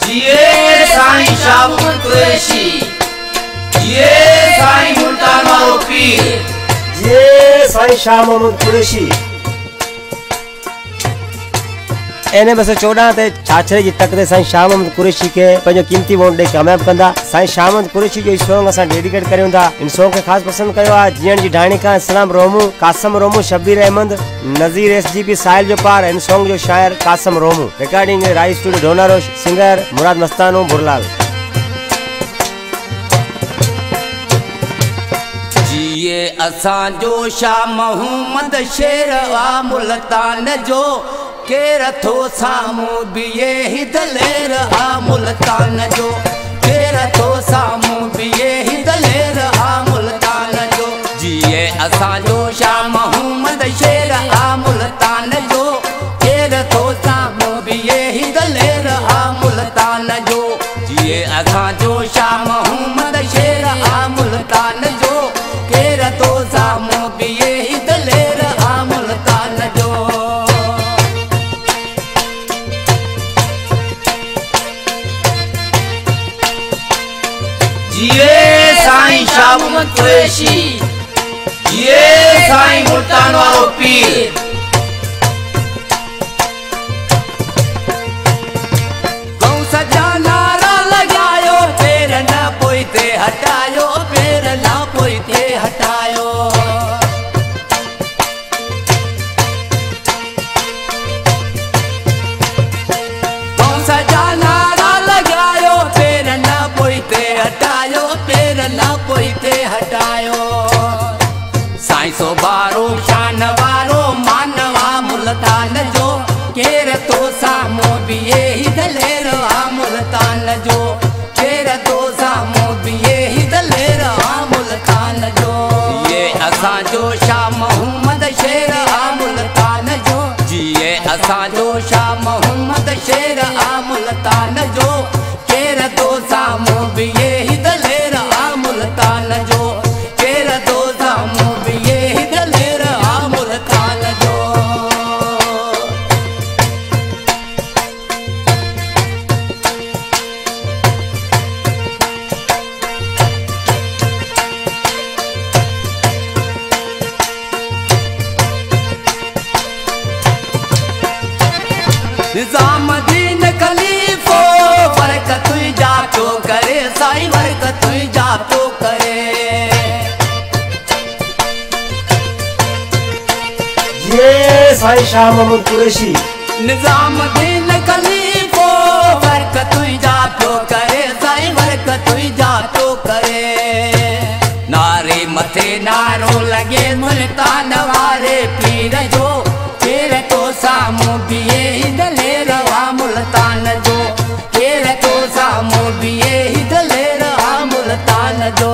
जिए साईं शाह मोहम्मद कुरैशी, जिए साईं मुल्तान वारो पीर, जिए साईं शाह मोहम्मद कुरैशी। एने बस 14 ते छाछरे जी तक ते साईं शाह मोहम्मद कुरैशी के पंजो कीमती वोट दे कामयाब कंदा। साईं शाह मोहम्मद कुरैशी जो सॉन्ग असा डेडिकेट करियो था। इन सॉन्ग के खास पसंद कयो आ जियन जी ढाणी का इस्लाम रोमू, कासम रोमू, शब्बीर अहमद, नजीर एसजीपी, साहिल जो पार। इन सॉन्ग जो शायर कासम रोमू। रिकॉर्डिंग राई स्टूडियो ढोनारो, सिंगर मुराद मस्तानो बुरलाल। जिए असा जो शाह मोहम्मद शेर आ मुल्तान जो, केर थो सामू बिये ही दलेर आ मुल्तान जो, केर थो सामू बिये ही दलेर आ मुल्तान जो। जिए असा जो शाह मोहम्मद शेर आ मुल्तान जो, केर थो सामू बिये ही दलेर आ मुल्तान जो। जिए असा जो शाह मोहम्मद शेर आ मुल्तान जो, केर थो सामू बिये ही दलेर आ मुल्तान जो। जिए साईं शाह मोहम्मद कुरैशी, जिए साईं मुल्तान वारो पीर। गौ सजा नारा लगायो, पैर न पोइते हटायो, पैर न पोइते हटायो। गौ सजा नारा लगायो, पैर न पोइते हटायो, पैर न पोइते हटायो। साईं सो बारो शान वारो मानवा मुल्तान जो, केर तो सामो बिये ही दलेर आ मुल्तान जो, केर तो सामो बिये ही दलेर आ मुल्तान जो। ये असा जो शाह मोहम्मद शेर आ मुल्तान जो, जिए असा जो शाह मोहम्मद शेर आ मुल्तान जो, केर तो सामो बिये ही दलेर आ मुल्तान जो, केर तो सामो बिये ही दलेर आ मुल्तान जो। निजाम दीन खलीफो बरकत हुई जातो करे, साईं बरकत हुई जातो करे। जिए साईं शाह मोहम्मद कुरैशी। निजाम दीन खलीफो बरकत हुई जातो करे, साईं बरकत हुई जातो करे। नारे मथे नारो लगे मुल्तान वारे पीर जो, केर तो सामू बिये ही दलेर आ मुल्तान जो, केर तो सामू बिये ही दलेर आ मुल्तान जो।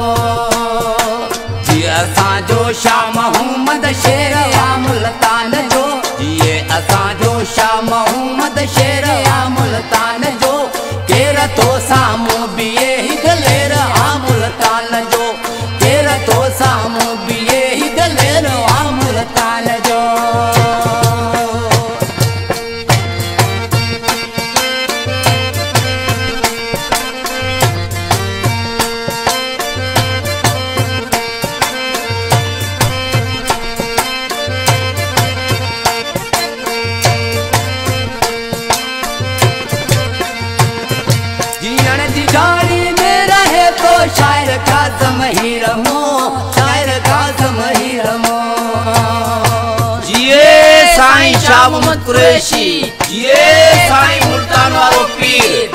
जिए असा जो शाह मोहम्मद शेर आ मुल्तान जो, जिए असा जो शाह मोहम्मद शेर आ मुल्तान जो, केर तो सामू बिये ही दलेर आ मुल्तान जो, केर तो सामू बिये ही दलेर आ मुल्तान जो। जियण जी गाड़ी में रहे तो शायर काज़म ही रमो, शायर काज़म ही रमो। जिए साईं शाह मोहम्मद कुरैशी, जिए साईं मुल्तान वारो पीर।